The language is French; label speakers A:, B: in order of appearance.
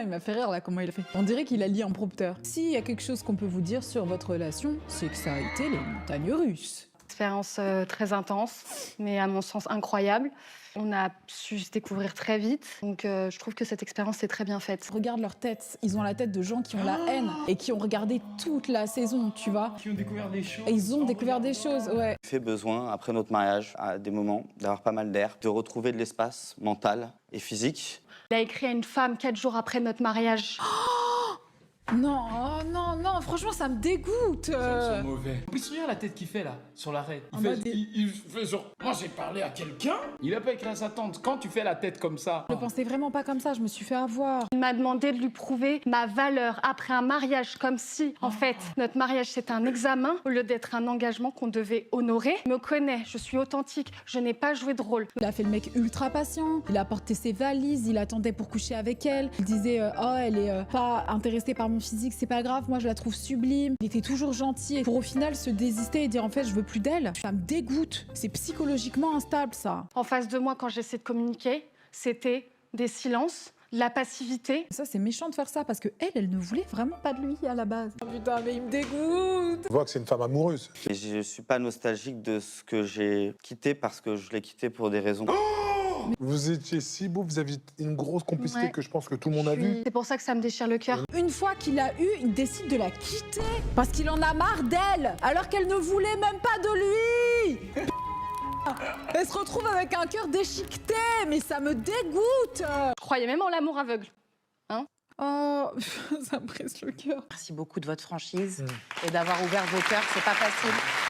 A: Il m'a fait rire là, comment il a fait. On dirait qu'il a lié en prompteur. S'il y a quelque chose qu'on peut vous dire sur votre relation, c'est que ça a été les montagnes russes.
B: Expérience très intense, mais à mon sens incroyable. On a su se découvrir très vite, donc je trouve que cette expérience est très bien faite.
A: Regarde leur tête, ils ont la tête de gens qui ont la haine et qui ont regardé toute la saison, tu vois.
C: Qui ont découvert des choses.
A: Et ils ont découvert des choses, ouais.
D: J'ai fait besoin, après notre mariage, à des moments, d'avoir pas mal d'air, de retrouver de l'espace mental et physique.
B: Il a écrit à une femme 4 jours après notre mariage.
A: Non, oh non, non, franchement, ça me dégoûte.
C: C'est mauvais. Vous souvenez la tête qu'il fait là, sur l'arrêt? Il fait genre, moi j'ai parlé à quelqu'un. Il a pas écrit à sa tante. Quand tu fais la tête comme ça.
A: Je pensais vraiment pas comme ça, je me suis fait avoir.
B: Il m'a demandé de lui prouver ma valeur après un mariage, comme si, en fait, notre mariage c'était un examen au lieu d'être un engagement qu'on devait honorer. Il me connaît, je suis authentique, je n'ai pas joué de rôle.
A: Il a fait le mec ultra patient, il a porté ses valises, il attendait pour coucher avec elle. Il disait oh elle est pas intéressée par mon physique, c'est pas grave, moi je la trouve sublime. Il était toujours gentil et pour au final se désister et dire en fait je veux plus d'elle. Ça me dégoûte, c'est psychologiquement instable ça.
B: En face de moi, quand j'essaie de communiquer, c'était des silences, de la passivité.
A: Ça c'est méchant de faire ça parce que elle ne voulait vraiment pas de lui à la base. Oh, putain mais il me dégoûte.
E: On voit que c'est une femme amoureuse.
D: Et je suis pas nostalgique de ce que j'ai quitté parce que je l'ai quitté pour des raisons.
E: Vous étiez si beau, vous aviez une grosse complicité
B: Ouais.
E: que je pense que tout le monde a vu.
B: C'est pour ça que ça me déchire le cœur.
A: Une fois qu'il a eu, il décide de la quitter parce qu'il en a marre d'elle alors qu'elle ne voulait même pas de lui. Elle se retrouve avec un cœur déchiqueté, mais ça me dégoûte.
B: Je croyais même en l'amour aveugle.
A: Oh, ça me brise le cœur.
F: Merci beaucoup de votre franchise et d'avoir ouvert vos cœurs. C'est pas facile.